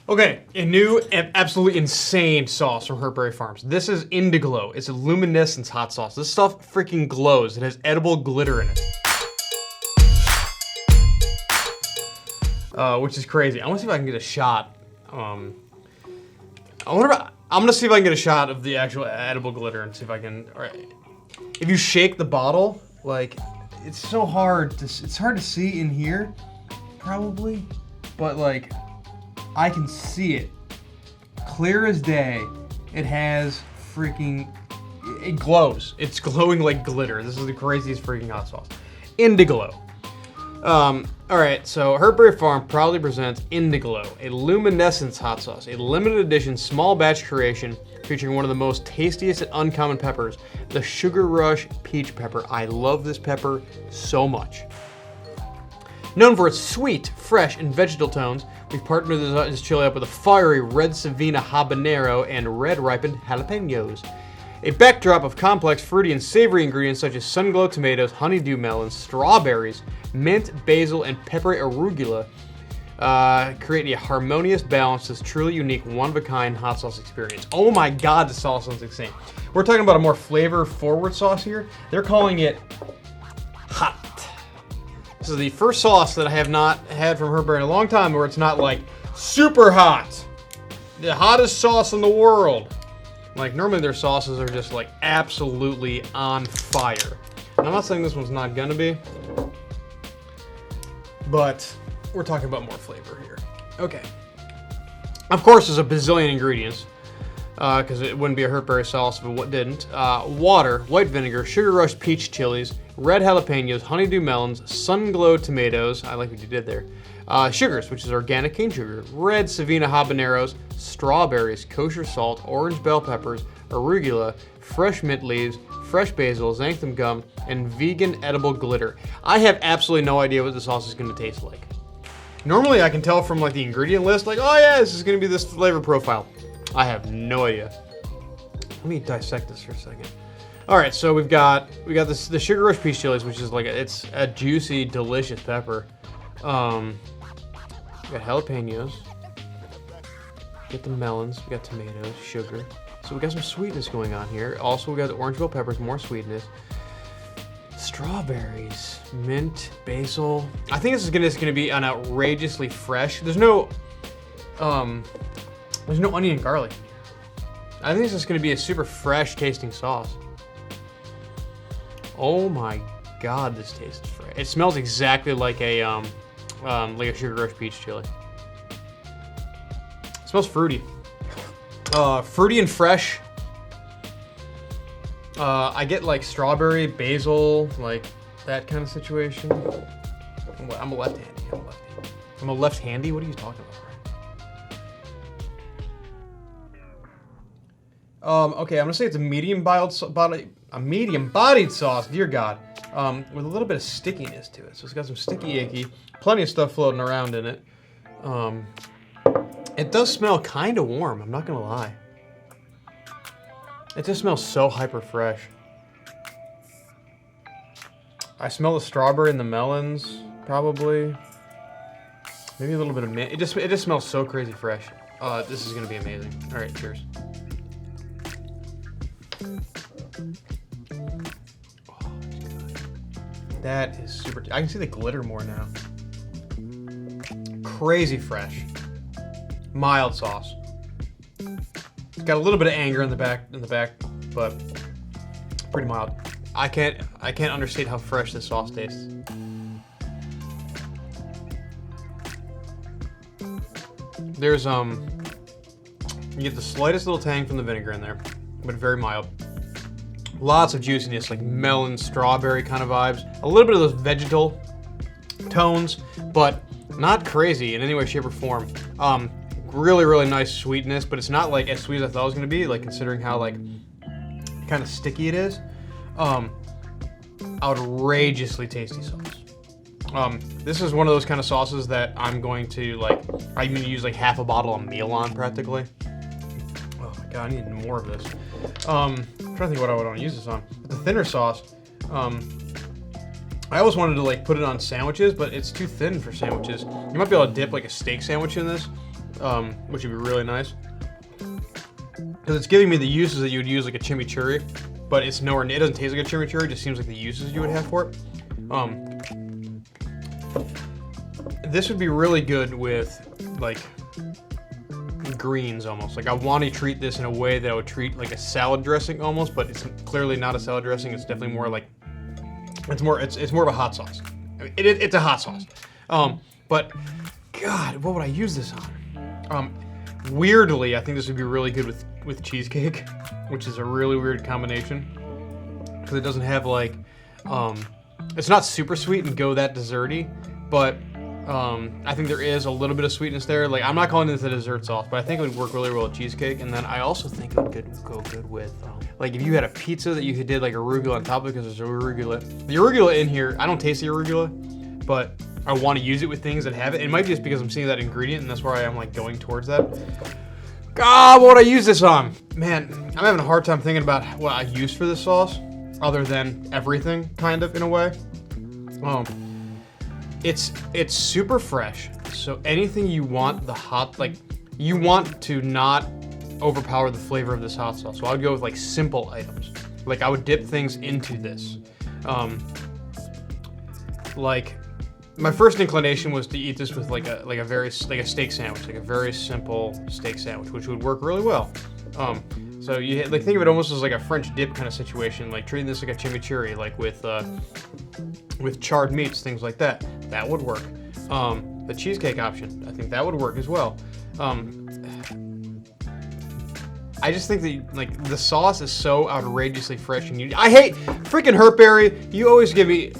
Okay, a new, absolutely insane sauce from Hertberry Farms. This is Indiglo. It's a luminescence hot sauce. This stuff freaking glows. It has edible glitter in it. Which is crazy. I want to see if I can get a shot. I'm gonna see if I can get a shot of the actual edible glitter and see if I can. All right. If you shake the bottle, like, it's so hard to. It's hard to see in here, probably, but like, I can see it, clear as day. It has freaking. It glows. It's glowing like glitter. This is the craziest freaking hot sauce. Indiglo. All right, so Hertberry Farm proudly presents Indiglo, a luminescence hot sauce, a limited edition small batch creation featuring one of the most tastiest and uncommon peppers, the Sugar Rush Peach Pepper. I love this pepper so much. Known for its sweet, fresh, and vegetal tones, we've partnered this chili up with a fiery red Savina habanero and red ripened jalapenos. A backdrop of complex, fruity, and savory ingredients such as sun-glow tomatoes, honeydew melons, strawberries, mint, basil, and peppery arugula create a harmonious balance to this truly unique, one-of-a-kind hot sauce experience. Oh my god, the sauce sounds insane. We're talking about a more flavor-forward sauce here. They're calling it hot. This is the first sauce that I have not had from Hertberry in a long time where it's not like super hot. The hottest sauce in the world. Like, normally their sauces are just like absolutely on fire. And I'm not saying this one's not gonna be, but we're talking about more flavor here. Okay. Of course, there's a bazillion ingredients, because it wouldn't be a Hertberry sauce if it didn't. Water, white vinegar, Sugar Rush peach chilies, red jalapenos, honeydew melons, sun-glow tomatoes, I like what you did there, sugars, which is organic cane sugar, red Savina habaneros, strawberries, kosher salt, orange bell peppers, arugula, fresh mint leaves, fresh basil, xanthan gum, and vegan edible glitter. I have absolutely no idea what the sauce is going to taste like. Normally I can tell from like the ingredient list, like, oh yeah, this is going to be this flavor profile. I have no idea. Let me dissect this for a second. All right, so we got the Sugar Rush peach chilies, which is like it's a juicy, delicious pepper. We got jalapenos. We got the melons. We got tomatoes, sugar. So we got some sweetness going on here. Also, we got the orange bell peppers, more sweetness. Strawberries, mint, basil. I think this is gonna be an outrageously fresh. There's no onion and garlic in here. I think this is gonna be a super fresh tasting sauce. Oh my god, this tastes fresh. It smells exactly like a Sugar Rush peach chili. It smells fruity. Fruity and fresh. I get like strawberry, basil, like that kind of situation. I'm a left-handy. I'm a left-handy? What are you talking about? Okay, I'm gonna say it's a medium-bodied sauce, dear God, with a little bit of stickiness to it. So it's got some sticky icky, plenty of stuff floating around in it. It does smell kind of warm, I'm not gonna lie. It just smells so hyper fresh. I smell the strawberry and the melons, probably. Maybe a little bit of mint. It just smells so crazy fresh. This is gonna be amazing. All right, cheers. Oh, that is super. I can see the glitter more now. Crazy fresh. Mild sauce. It's got a little bit of anger in the back, but pretty mild. I can't understate how fresh this sauce tastes. There's you get the slightest little tang from the vinegar in there, but very mild. Lots of juiciness, like melon, strawberry kind of vibes. A little bit of those vegetal tones, but not crazy in any way, shape, or form. Really, really nice sweetness, but it's not like as sweet as I thought it was gonna be, like considering how like kind of sticky it is. Outrageously tasty sauce. This is one of those kind of sauces that I'm going to like, I'm gonna use like half a bottle of meal on practically. Oh my god, I need more of this. I'm trying to think what I would want to use this on. But the thinner sauce, I always wanted to like put it on sandwiches, but it's too thin for sandwiches. You might be able to dip like a steak sandwich in this. which would be really nice. Because it's giving me the uses that you would use like a chimichurri, but it's nowhere. It doesn't taste like a chimichurri. It just seems like the uses you would have for it. This would be really good with like greens almost. Like I want to treat this in a way that I would treat like a salad dressing almost, but it's clearly not a salad dressing. It's definitely more like it's more of a hot sauce. I mean, it's a hot sauce. But God, what would I use this on? Weirdly, I think this would be really good with cheesecake, which is a really weird combination because it doesn't have like it's not super sweet and go that desserty, but I think there is a little bit of sweetness there. Like I'm not calling this a dessert sauce, but I think it would work really well with cheesecake. And then I also think it would go good with like if you had a pizza that you did like arugula on top of it, because there's arugula. The arugula in here, I don't taste the arugula, but I want to use it with things that have it. It might be just because I'm seeing that ingredient, and that's why I'm like going towards that. God, what would I use this on? Man, I'm having a hard time thinking about what I use for this sauce, other than everything, kind of in a way. It's super fresh, so anything you want you want to not overpower the flavor of this hot sauce. So I would go with like simple items. Like I would dip things into this. Like my first inclination was to eat this with like a steak sandwich, like a very simple steak sandwich, which would work really well. So you like think of it almost as like a French dip kind of situation, like treating this like a chimichurri, like with charred meats, things like that. That would work. The cheesecake option, I think that would work as well. I just think that like the sauce is so outrageously fresh and I hate freaking Hertberry. You always give me.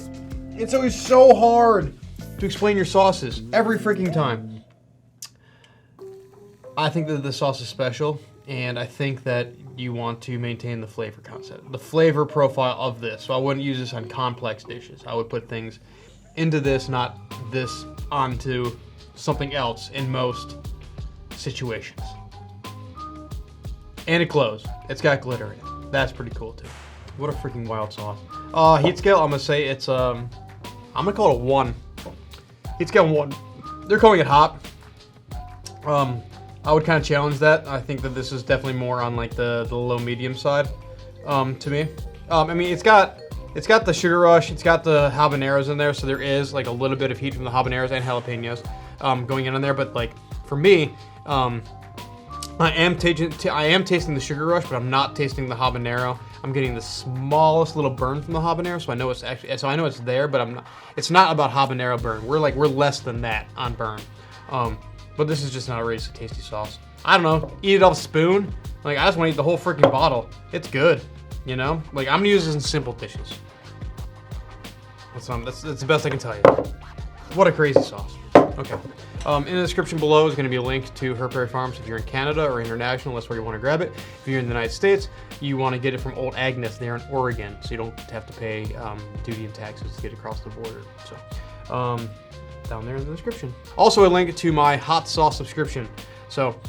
It's always so hard to explain your sauces every freaking time. I think that the sauce is special, and I think that you want to maintain the flavor concept, the flavor profile of this. So I wouldn't use this on complex dishes. I would put things into this, not this onto something else in most situations. And it glows. It's got glitter in it. That's pretty cool too. What a freaking wild sauce. Heat scale, I'm gonna say it's I'm gonna call it a 1. Heat scale 1. They're calling it hot. I would kind of challenge that. I think that this is definitely more on like the low medium side to me. I mean, it's got the sugar rush, it's got the habaneros in there, so there is like a little bit of heat from the habaneros and jalapenos going in there. But like for me, I am tasting the sugar rush, but I'm not tasting the habanero. I'm getting the smallest little burn from the habanero, so I know it's there, but it's not about habanero burn. We're less than that on burn. But this is just an outrageously tasty sauce. I don't know, eat it off a spoon. Like I just want to eat the whole freaking bottle. It's good, you know. Like I'm gonna use this in simple dishes. That's the best I can tell you. What a crazy sauce. Okay. In the description below is going to be a link to Hertberry Farms if you're in Canada or international. That's where you want to grab it. If you're in the United States, you want to get it from Old Agnes there in Oregon, so you don't have to pay duty and taxes to get across the border. So down there in the description. Also a link to my hot sauce subscription. So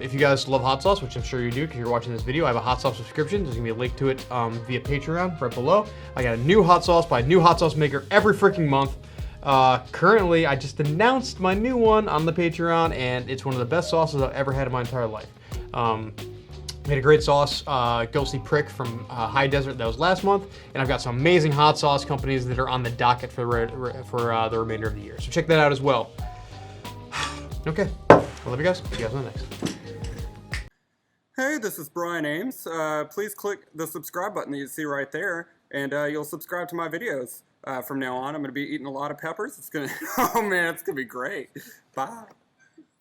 if you guys love hot sauce, which I'm sure you do because you're watching this video, I have a hot sauce subscription. There's going to be a link to it via Patreon right below. I got a new hot sauce by a new hot sauce maker every freaking month. Currently, I just announced my new one on the Patreon, and it's one of the best sauces I've ever had in my entire life. Made a great sauce, Ghostly Prick from High Desert, that was last month, and I've got some amazing hot sauce companies that are on the docket for the remainder of the year. So check that out as well. Okay, I love you guys. See you guys on the next. Hey, this is Brian Ames. Please click the subscribe button that you see right there, and you'll subscribe to my videos. From now on, I'm going to be eating a lot of peppers. Oh man, it's going to be great. Bye.